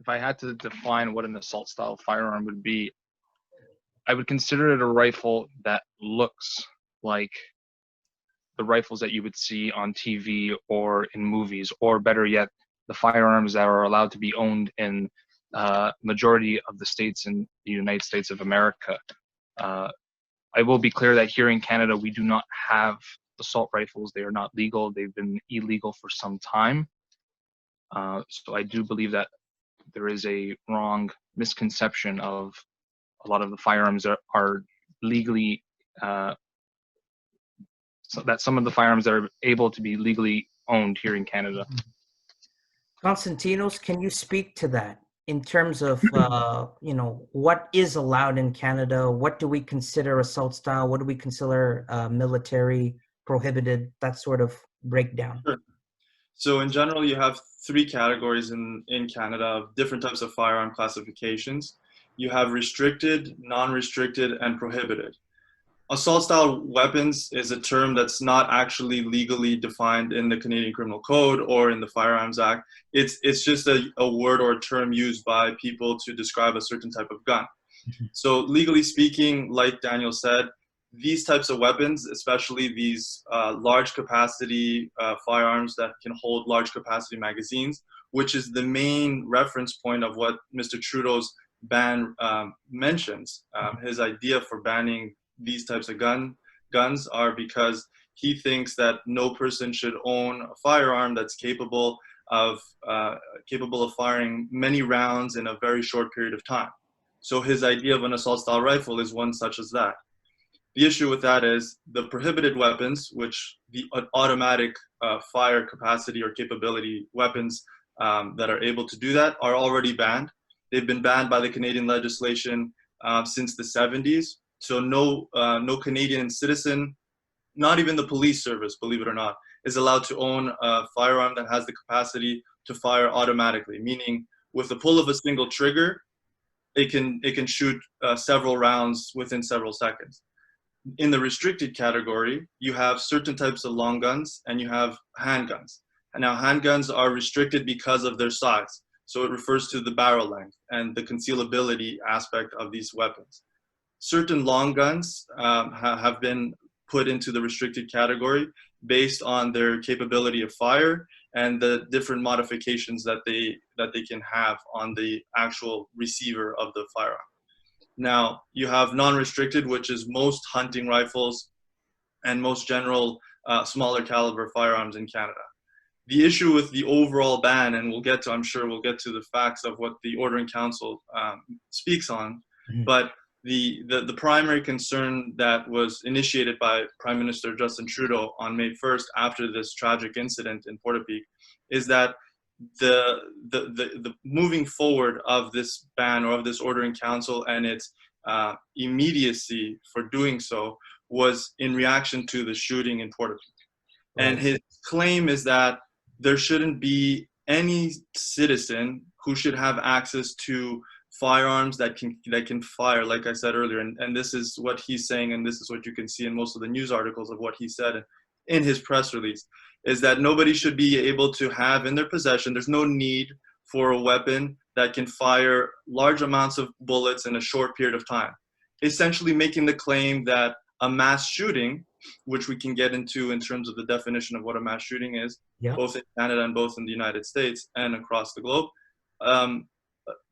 if I had to define what an assault style firearm would be, I would consider it a rifle that looks like the rifles that you would see on TV or in movies, or better yet, the firearms that are allowed to be owned in majority of the states in the United States of America. I will be clear that here in Canada, we do not have assault rifles. They are not legal. They've been illegal for some time. So I do believe that there is a wrong misconception of a lot of the firearms that are legally, so that some of the firearms that are able to be legally owned here in Canada. Konstantinos, can you speak to that in terms of, what is allowed in Canada? What do we consider assault style? What do we consider military, prohibited, that sort of breakdown? Sure. So in general, you have three categories in Canada of different types of firearm classifications. You have restricted, non-restricted, and prohibited. Assault style weapons is a term that's not actually legally defined in the Canadian Criminal Code or in the Firearms Act. It's just a word or a term used by people to describe a certain type of gun. So legally speaking, like Daniel said, these types of weapons, especially these large capacity firearms that can hold large capacity magazines, which is the main reference point of what Mr. Trudeau's ban mentions. His idea for banning these types of guns are because he thinks that no person should own a firearm that's capable of firing many rounds in a very short period of time. So his idea of an assault style rifle is one such as that. The issue with that is the prohibited weapons, which the automatic fire capacity or capability weapons that are able to do that are already banned. They've been banned by the Canadian legislation since the 70s. So no Canadian citizen, not even the police service, believe it or not, is allowed to own a firearm that has the capacity to fire automatically, meaning with the pull of a single trigger, it can shoot several rounds within several seconds. In the restricted category, you have certain types of long guns and you have handguns. And now handguns are restricted because of their size. So it refers to the barrel length and the concealability aspect of these weapons. Certain long guns have been put into the restricted category based on their capability of fire and the different modifications that they can have on the actual receiver of the firearm. Now, you have non-restricted, which is most hunting rifles and most general smaller caliber firearms in Canada. The issue with the overall ban, and I'm sure we'll get to the facts of what the Ordering Council speaks on, but the primary concern that was initiated by Prime Minister Justin Trudeau on May 1st after this tragic incident in Portapique is that the moving forward of this ban or of this Ordering Council and its immediacy for doing so was in reaction to the shooting in Portapique. Right. And his claim is that there shouldn't be any citizen who should have access to firearms that can fire, like I said earlier, and this is what he's saying, and this is what you can see in most of the news articles of what he said in his press release, is that nobody should be able to have in their possession, there's no need for a weapon that can fire large amounts of bullets in a short period of time. Essentially making the claim that a mass shooting, which we can get into in terms of the definition of what a mass shooting is, both in Canada and both in the United States and across the globe,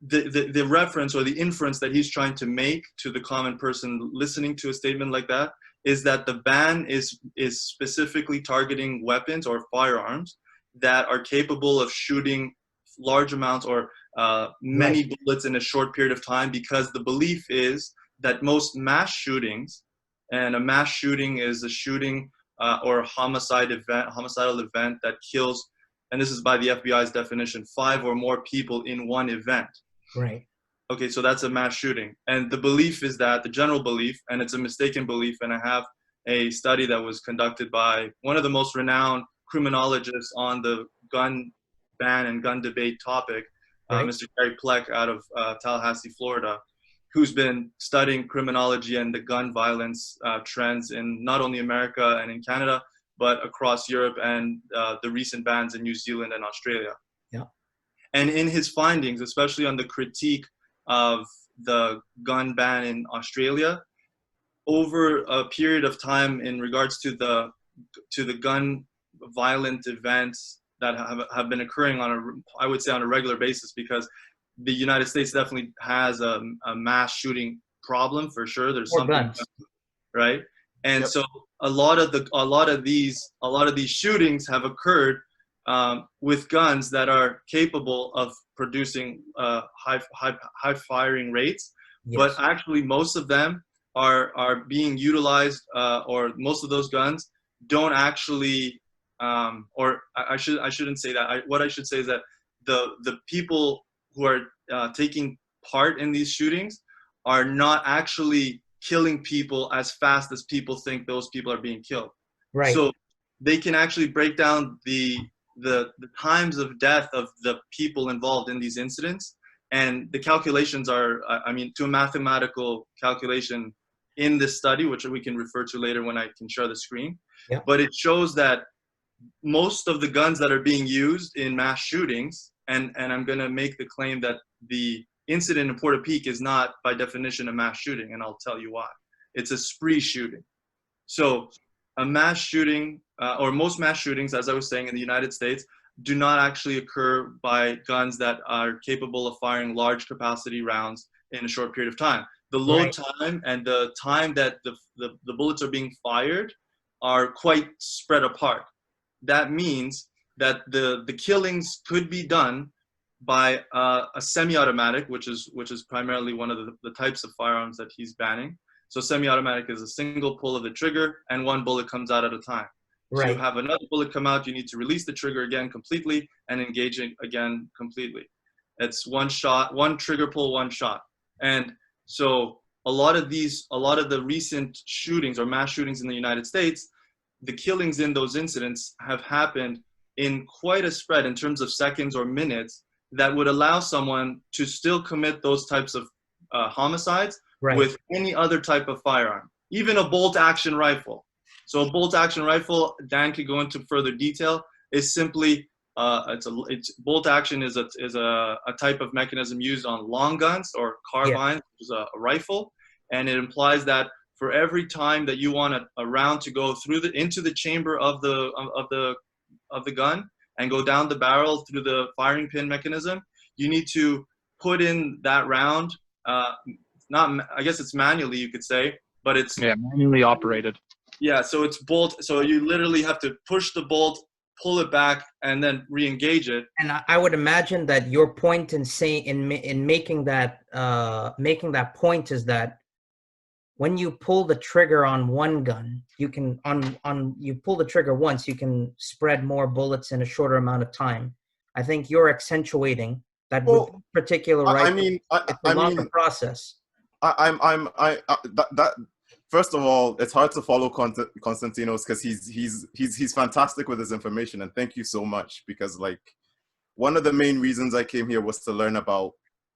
the reference or the inference that he's trying to make to the common person listening to a statement like that is that the ban is specifically targeting weapons or firearms that are capable of shooting large amounts or many bullets in a short period of time, because the belief is that most mass shootings, and a mass shooting is a shooting or a homicidal event that kills, and this is by the FBI's definition, 5 or more people in one event. Right. Okay, so that's a mass shooting. And the belief is that, the general belief, and it's a mistaken belief, and I have a study that was conducted by one of the most renowned criminologists on the gun ban and gun debate topic, Mr. Gary Pleck out of Tallahassee, Florida, who's been studying criminology and the gun violence trends in not only America and in Canada, but across Europe and the recent bans in New Zealand and Australia. Yeah. And in his findings, especially on the critique of the gun ban in Australia, over a period of time in regards to the gun violent events that have been occurring I would say on a regular basis, because the United States definitely has a mass shooting problem for sure. There's More something, guns. right? And Yep. so a lot of these shootings have occurred with guns that are capable of producing high firing rates, Yes. but actually most of them are being utilized, or most of those guns don't actually, or I shouldn't say that. What I should say is that the people who are taking part in these shootings are not actually killing people as fast as people think those people are being killed. Right. So they can actually break down the times of death of the people involved in these incidents, and the calculations are, I mean, to a mathematical calculation in this study, which we can refer to later when I can share the screen. Yeah. But it shows that most of the guns that are being used in mass shootings, and I'm going to make the claim that the incident in Portapique is not by definition a mass shooting, and I'll tell you why. It's a spree shooting. So a mass shooting, or most mass shootings, as I was saying, in the United States, do not actually occur by guns that are capable of firing large capacity rounds in a short period of time. The load time and the time that the bullets are being fired are quite spread apart. That means that the killings could be done by a semi-automatic, which is primarily one of the types of firearms that he's banning. So semi-automatic is a single pull of the trigger and one bullet comes out at a time. Right. So you have another bullet come out, you need to release the trigger again completely and engage it again completely. It's one shot, one trigger pull, one shot. And so a lot of the recent shootings or mass shootings in the United States, the killings in those incidents have happened in quite a spread in terms of seconds or minutes that would allow someone to still commit those types of homicides with any other type of firearm, even a bolt action rifle. So a bolt action rifle, Dan could go into further detail, is simply bolt action is a type of mechanism used on long guns or carbines, which is a rifle, and it implies that for every time that you want a round to go through into the chamber of the gun and go down the barrel through the firing pin mechanism, you need to put in that round. I guess it's manually, you could say, but it's manually operated. Yeah, so it's bolt. So you literally have to push the bolt, pull it back, and then re-engage it. And I would imagine that your point in making that point is that when you pull the trigger on one gun, you can you pull the trigger once, you can spread more bullets in a shorter amount of time. I think you're accentuating that with particular rifle. I mean, it's a longer process. First of all, it's hard to follow Constantinos because he's fantastic with his information, and thank you so much, because like one of the main reasons I came here was to learn about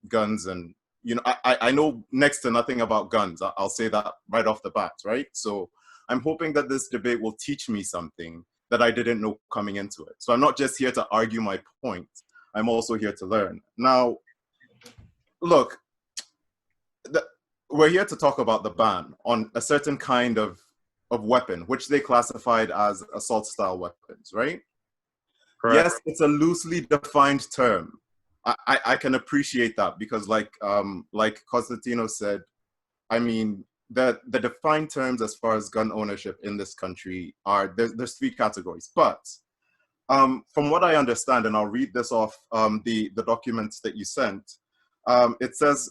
guns, and you know I know next to nothing about guns. I'll say that right off the bat, right? So I'm hoping that this debate will teach me something that I didn't know coming into it. So I'm not just here to argue my point. I'm also here to learn. Now, look, we're here to talk about the ban on a certain kind of weapon, which they classified as assault-style weapons, right? Correct. Yes, it's a loosely defined term. I can appreciate that because, like Constantino said, I mean, the defined terms as far as gun ownership in this country are, there's three categories. But from what I understand, and I'll read this off the documents that you sent, it says,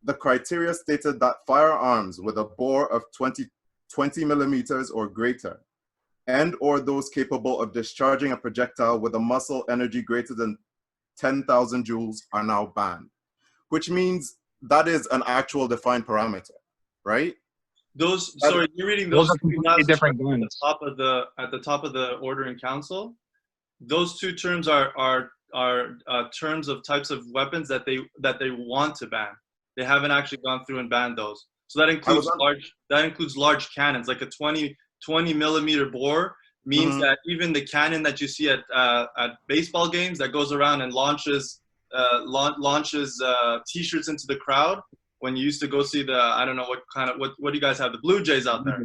the criteria stated that firearms with a bore of 20 millimeters or greater, and or those capable of discharging a projectile with a muscle energy greater than 10,000 joules are now banned, which means that is an actual defined parameter, right? Sorry, you're reading those are completely different guns. At the top of the order in council. Those two terms are terms of types of weapons that they want to ban. They haven't actually gone through and banned those. So that includes large cannons, like a 20 millimeter bore means that even the cannon that you see at baseball games that goes around and launches launches T-shirts into the crowd. When you used to go see the, I don't know what do you guys have, the Blue Jays out there?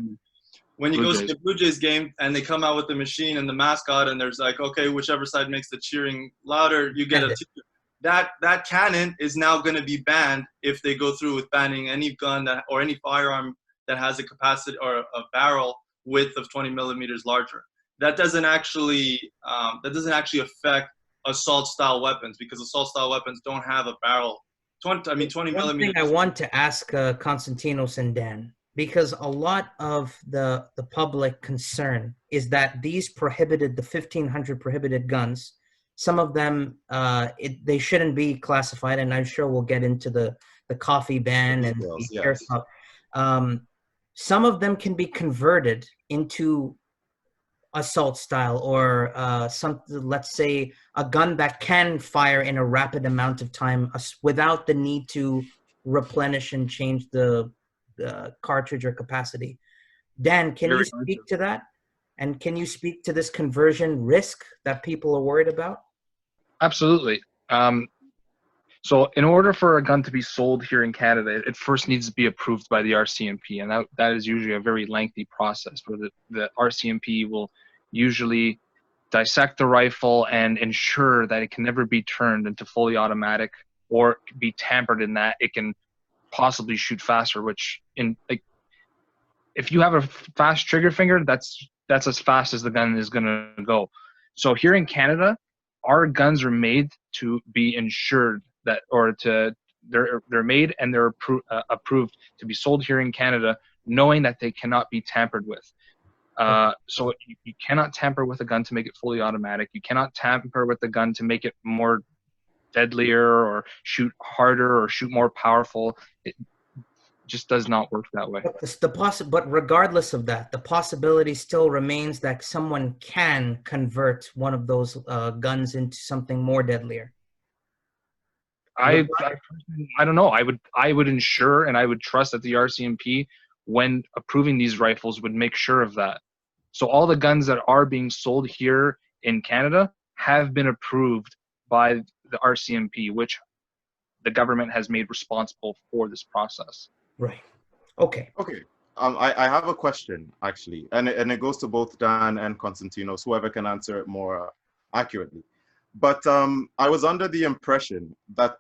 When you go see the Blue Jays game and they come out with the machine and the mascot and there's like, okay, whichever side makes the cheering louder, you get a T-shirt. That cannon is now going to be banned if they go through with banning any gun or any firearm that has a capacity or a barrel width of 20 millimeters larger. That doesn't actually affect assault style weapons, because assault style weapons don't have a barrel. 20 millimeters. One thing I want to ask Konstantinos and Dan, because a lot of the public concern is that these the 1,500 prohibited guns, some of them, they shouldn't be classified, and I'm sure we'll get into the coffee ban and the airsoft. Some of them can be converted into assault style, or let's say a gun that can fire in a rapid amount of time without the need to replenish and change the cartridge or capacity. Dan, can you speak to that? And can you speak to this conversion risk that people are worried about? Absolutely. So in order for a gun to be sold here in Canada, it first needs to be approved by the RCMP, and that is usually a very lengthy process where the RCMP will usually dissect the rifle and ensure that it can never be turned into fully automatic or be tampered in that it can possibly shoot faster, which if you have a fast trigger finger, that's as fast as the gun is going to go. So here in Canada, our guns are made to be insured they're made and they're approved to be sold here in Canada, knowing that they cannot be tampered with. So you cannot tamper with a gun to make it fully automatic. You cannot tamper with the gun to make it more deadlier or shoot harder or shoot more powerful. It just does not work that way. But regardless of that, the possibility still remains that someone can convert one of those guns into something more deadlier. I don't know. I would ensure and I would trust that the RCMP, when approving these rifles, would make sure of that. So all the guns that are being sold here in Canada have been approved by the RCMP, which the government has made responsible for this process. Right. Okay. Okay. I have a question, actually, and it goes to both Dan and Konstantinos, whoever can answer it more accurately. But I was under the impression that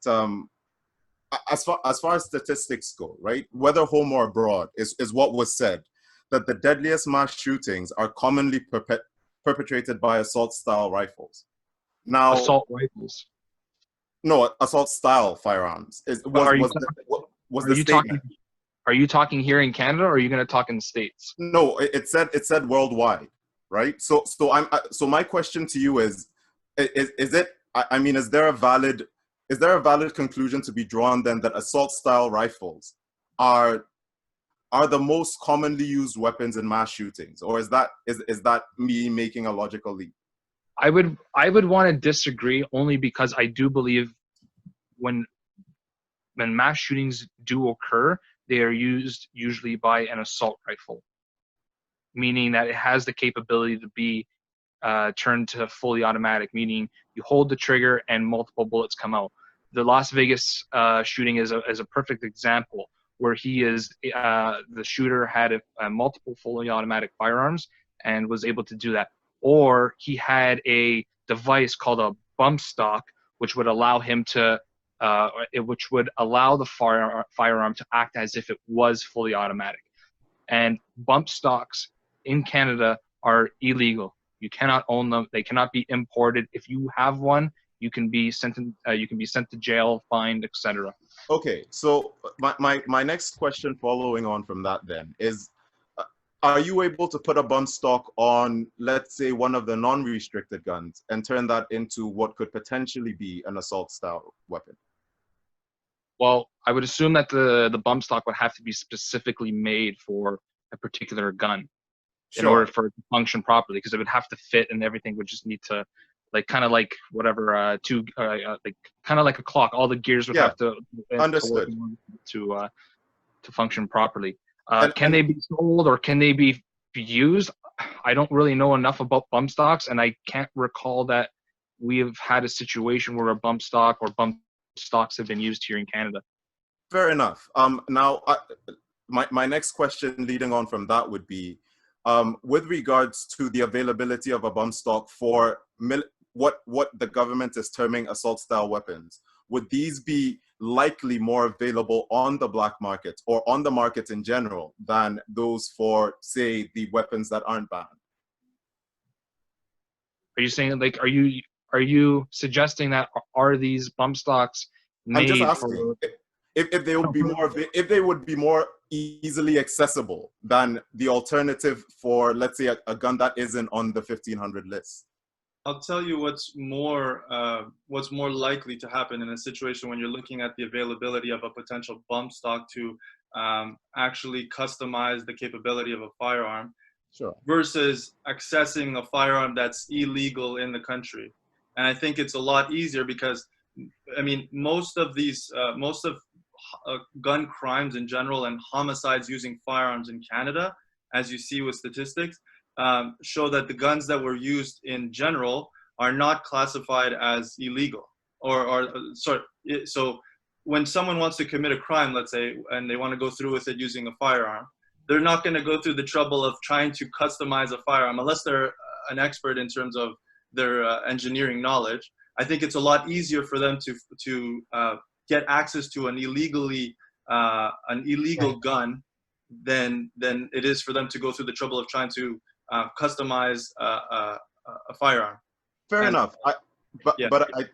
as far as statistics go, right, whether home or abroad, is what was said, that the deadliest mass shootings are commonly perpetrated by assault-style rifles. Now, assault rifles? No, assault-style firearms. Are you talking here in Canada, or are you going to talk in the States? No, it said worldwide, right? So my question to you is there a valid conclusion to be drawn then that assault-style rifles are the most commonly used weapons in mass shootings, or is that me making a logical leap? I would want to disagree, only because I do believe when mass shootings do occur, they are used usually by an assault rifle, meaning that it has the capability to be turned to fully automatic, meaning you hold the trigger and multiple bullets come out. The Las Vegas shooting is a perfect example, where the shooter had multiple fully automatic firearms and was able to do that. Or he had a device called a bump stock, which would allow him to, which would allow the firearm to act as if it was fully automatic. And bump stocks in Canada are illegal. You cannot own them. They cannot be imported. If you have one, you can be sent to jail, fined, etc. Okay, so my next question following on from that then is, are you able to put a bump stock on, let's say, one of the non-restricted guns and turn that into what could potentially be an assault-style weapon? Well, I would assume that the bump stock would have to be specifically made for a particular gun. Sure. In order for it to function properly, because it would have to fit and everything would just need to, kind of like whatever, kind of like a clock. All the gears would have to understood to function properly. Can they be sold or can they be used? I don't really know enough about bump stocks, and I can't recall that we have had a situation where a bump stock or bump stocks have been used here in Canada. Fair enough. Now, my next question leading on from that would be, with regards to the availability of a bump stock for what the government is terming assault-style weapons, would these be likely more available on the black market or on the market in general than those for, say, the weapons that aren't banned? Are you saying, like, are you suggesting that are these bump stocks made? I'm just asking if they would be more easily accessible than the alternative for, let's say, a gun that isn't on the 1500 list. I'll tell you what's more likely to happen in a situation when you're looking at the availability of a potential bump stock to actually customize the capability of a firearm. Sure. Versus accessing a firearm that's illegal in the country. And I think it's a lot easier because, I mean, most of gun crimes in general and homicides using firearms in Canada, as you see with statistics, show that the guns that were used in general are not classified as illegal. So when someone wants to commit a crime, let's say, and they want to go through with it using a firearm, they're not going to go through the trouble of trying to customize a firearm unless they're an expert in terms of their engineering knowledge. I think it's a lot easier for them to get access to an illegal gun than it is for them to go through the trouble of trying to customize a firearm. Fair enough. But Yeah.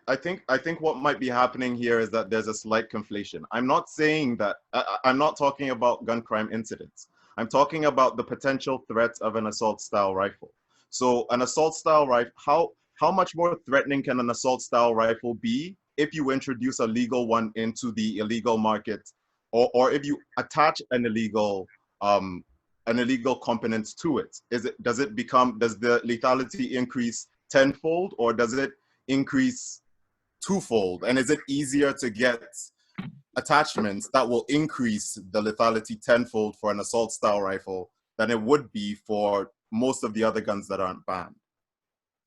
I think what might be happening here is that there's a slight conflation. I'm not saying that I'm not talking about gun crime incidents. I'm talking about the potential threat of an assault-style rifle. So an assault-style rifle, how much more threatening can an assault-style rifle be if you introduce a legal one into the illegal market, or if you attach an illegal component to it? Does the lethality increase tenfold, or does it increase twofold? And is it easier to get attachments that will increase the lethality tenfold for an assault-style rifle than it would be for most of the other guns that aren't banned?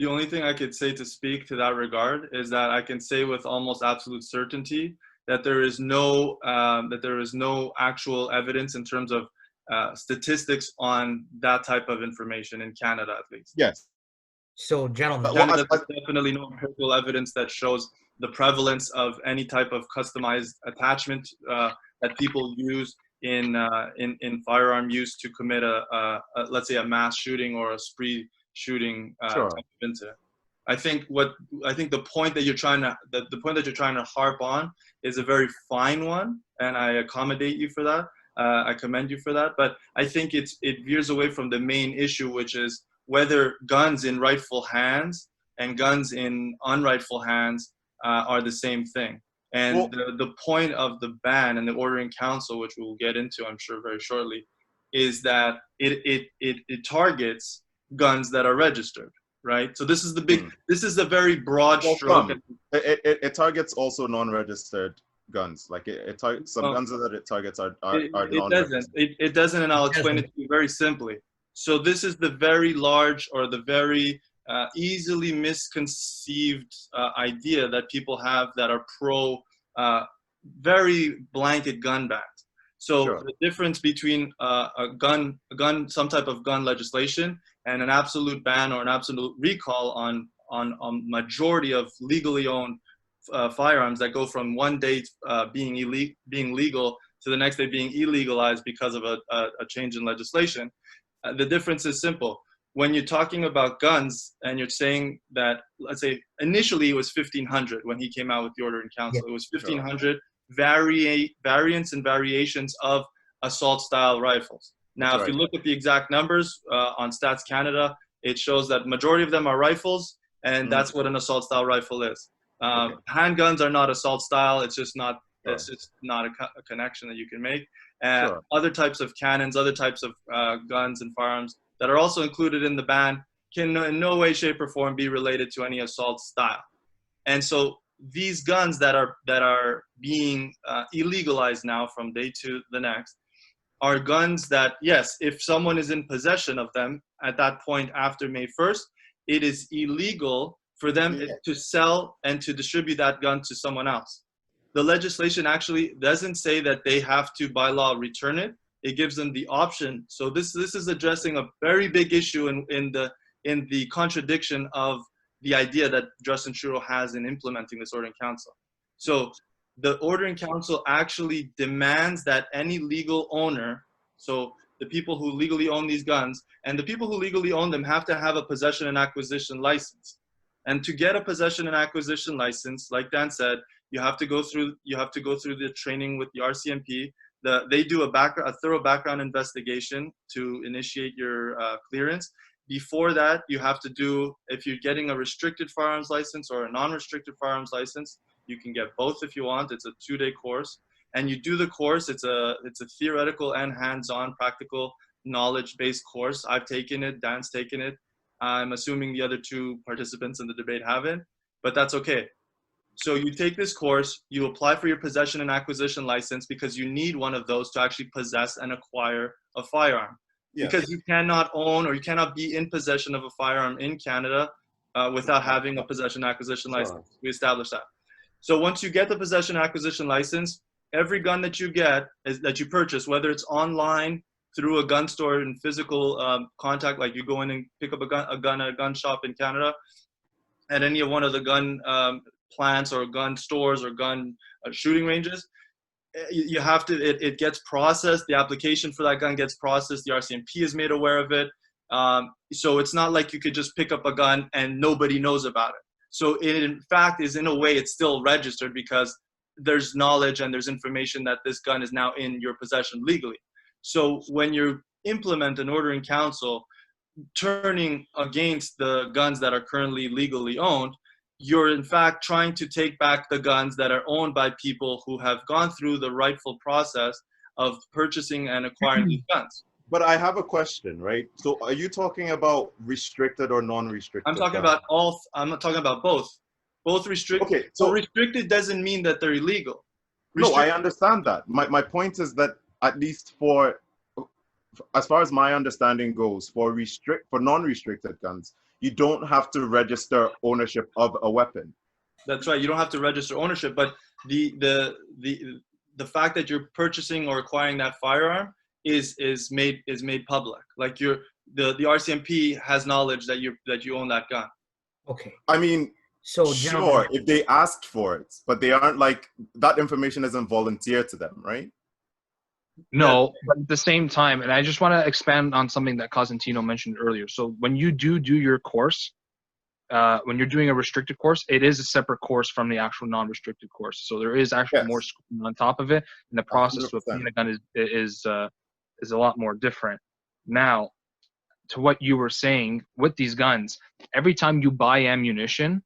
The only thing I could say to speak to that regard is that I can say with almost absolute certainty that there is no actual evidence in terms of statistics on that type of information in Canada, at least. Yes. So, gentlemen, Canada, there's definitely no empirical evidence that shows the prevalence of any type of customized attachment that people use in firearm use to commit let's say a mass shooting or a spree shooting Sure. type of incident. I think the point that you're trying to harp on is a very fine one, and I accommodate you for that. I commend you for that, but I think it veers away from the main issue, which is whether guns in rightful hands and guns in unrightful hands are the same thing. And the point of the ban and the Ordering Council, which we'll get into, I'm sure, very shortly, is that it targets guns that are registered, right? So this is the very broad stroke. It targets also non-registered guns. Like some guns that it targets are non-registered. It doesn't, and I'll explain it to you very simply. So this is the very large, or the very easily misconceived idea that people have that are pro very blanket gun bans. So Sure. The difference between some type of gun legislation and an absolute ban or an absolute recall on majority of legally owned firearms that go from one day being legal to the next day being illegalized because of a change in legislation. The difference is simple. When you're talking about guns and you're saying that, let's say initially it was 1,500 when he came out with the Ordering Council. Yeah, it was 1,500 variants and variations of assault-style rifles. Now, if you look at the exact numbers on Stats Canada, it shows that majority of them are rifles, and that's what an assault-style rifle is. Handguns are not assault-style. It's just not. It's just not a connection that you can make. Other types of cannons, other types of guns and firearms that are also included in the ban can in no way, shape, or form be related to any assault style. And so these guns that are being illegalized now from day to the next are guns that, yes, if someone is in possession of them at that point after May 1st, it is illegal for them to sell and to distribute that gun to someone else. The legislation actually doesn't say that they have to, by law, return it. It gives them the option. So this is addressing a very big issue in the contradiction of the idea that Justin Trudeau has in implementing this Order in Council. So the Order in Council actually demands that any legal owner, so the people who legally own these guns, and the people who legally own them have to have a possession and acquisition license. And to get a possession and acquisition license, like Dan said, you have to go through the training with the RCMP. They do a thorough background investigation to initiate your clearance. Before that, you have to do, if you're getting a restricted firearms license or a non-restricted firearms license, you can get both if you want. It's a 2-day course. And you do the course. It's a theoretical and hands-on practical knowledge-based course. I've taken it, Dan's taken it. I'm assuming the other 2 participants in the debate haven't, but that's okay. So you take this course, you apply for your possession and acquisition license because you need one of those to actually possess and acquire a firearm. Yes. Because you cannot own or you cannot be in possession of a firearm in Canada without having a possession and acquisition license. We established that. So once you get the possession and acquisition license, every gun that you get, that you purchase, whether it's online, through a gun store in physical contact, like you go in and pick up a gun at a gun shop in Canada, at any of one of the gun plants or gun stores or gun shooting ranges, you have to, it gets processed, the application for that gun gets processed, the RCMP is made aware of it. So it's not like you could just pick up a gun and nobody knows about it. So it, in fact, is in a way, it's still registered because there's knowledge and there's information that this gun is now in your possession legally. So when you implement an Order in Council turning against the guns that are currently legally owned, you're in fact trying to take back the guns that are owned by people who have gone through the rightful process of purchasing and acquiring these guns. But I have a question, right? So are you talking about restricted or non-restricted? I'm talking about I'm not talking about both. Both restricted. Okay, so restricted doesn't mean that they're illegal. No, I understand that. My point is that at least as far as my understanding goes, for non-restricted guns, you don't have to register ownership of a weapon. That's right. You don't have to register ownership, but the fact that you're purchasing or acquiring that firearm is made public. Like the RCMP has knowledge that you own that gun. Okay. I mean, so sure, if they asked for it, but they aren't, like, that information isn't volunteer to them, right? No, but at the same time, and I just want to expand on something that Cosentino mentioned earlier. So when you do your course, when you're doing a restricted course, it is a separate course from the actual non-restricted course. So there is actually more schooling on top of it, and the process 100%. With obtaining a gun is a lot more different. Now, to what you were saying with these guns, every time you buy ammunition,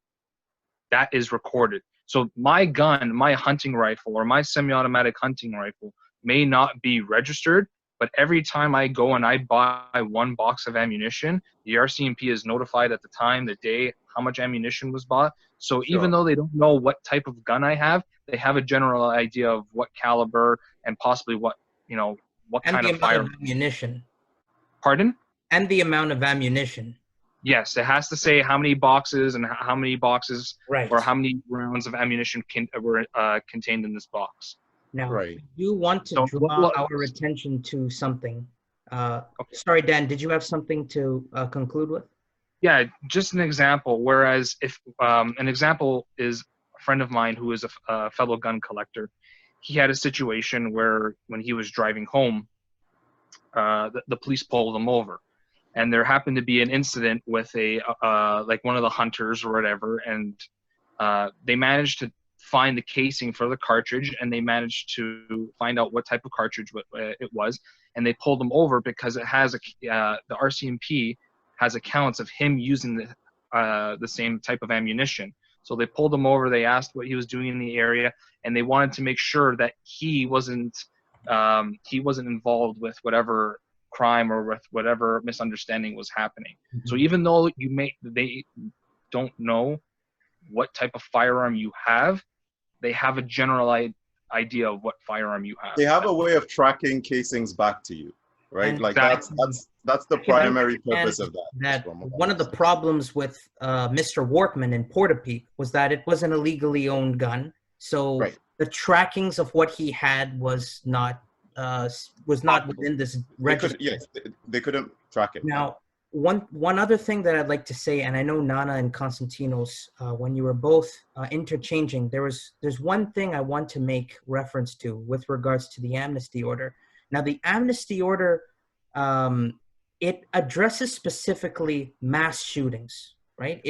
that is recorded. So my gun, my hunting rifle, or my semi-automatic hunting rifle may not be registered, but every time I go and I buy 1 box of ammunition, the RCMP is notified at the time, the day, how much ammunition was bought. So even though they don't know what type of gun I have, they have a general idea of what caliber and possibly what kind of fire. Ammunition. Pardon? And the amount of ammunition. Yes, it has to say how many boxes and how many boxes or how many rounds of ammunition were contained in this box. Now, you want to draw our attention to something. Sorry, Dan, did you have something to conclude with? Yeah, just an example. Whereas if an example is a friend of mine who is a fellow gun collector, he had a situation where when he was driving home, the police pulled him over. And there happened to be an incident with like one of the hunters or whatever, and they managed to find the casing for the cartridge, and they managed to find out what type of cartridge it was, and they pulled him over because it has the RCMP has accounts of him using the same type of ammunition. So they pulled him over. They asked what he was doing in the area, and they wanted to make sure that he wasn't involved with whatever crime or with whatever misunderstanding was happening. Mm-hmm. So even though they don't know what type of firearm you have, they have a general idea of what firearm you have. They have a way of tracking casings back to you. right? And Like Exactly. that's the I can primary understand purpose of that. that one of the problems with Mr. Wortman in Portapique was that it was an illegally owned gun, so Right. the trackings of what he had was not within this They register. could, yes, they couldn't track it. Now, one other thing that I'd like to say, and I know Nana and Konstantinos, when you were both interchanging, there's one thing I want to make reference to with regards to the amnesty order. Now, the amnesty order, it addresses specifically mass shootings, right?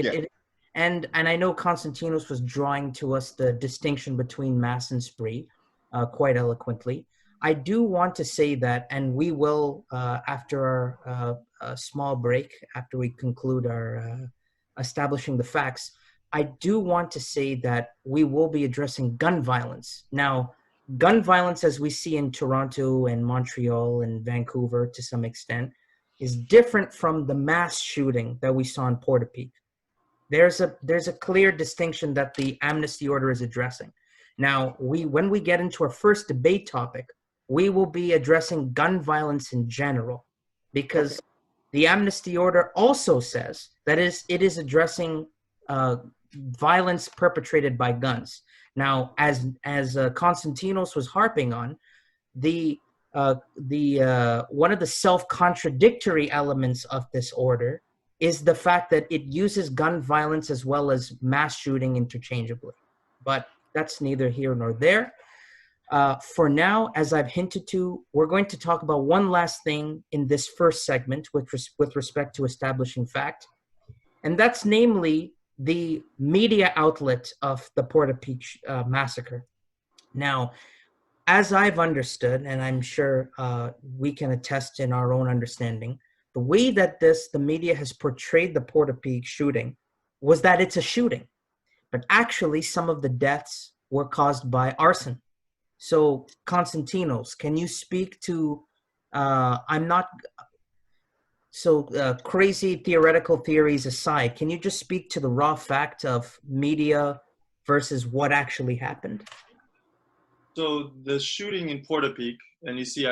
And I know Konstantinos was drawing to us the distinction between mass and spree quite eloquently. I do want to say that, and we will, after our small break, after we conclude our establishing the facts, I do want to say that we will be addressing gun violence. Now, gun violence, as we see in Toronto and Montreal and Vancouver to some extent, is different from the mass shooting that we saw in Portapique. There's a clear distinction that the amnesty order is addressing. Now, when we get into our first debate topic, we will be addressing gun violence in general, because the amnesty order also says that it is addressing violence perpetrated by guns. Now, as Konstantinos was harping on, the one of the self-contradictory elements of this order is the fact that it uses gun violence as well as mass shooting interchangeably. But that's neither here nor there. For now, as I've hinted to, we're going to talk about one last thing in this first segment with respect to establishing fact, and that's namely the media outlet of the Portapique massacre. Now, as I've understood, and I'm sure we can attest in our own understanding, the way that the media has portrayed the Portapique shooting was that it's a shooting, but actually some of the deaths were caused by arson. So, Konstantinos, can you speak to, crazy theoretical theories aside, can you just speak to the raw fact of media versus what actually happened? So the shooting in Portapique, and you see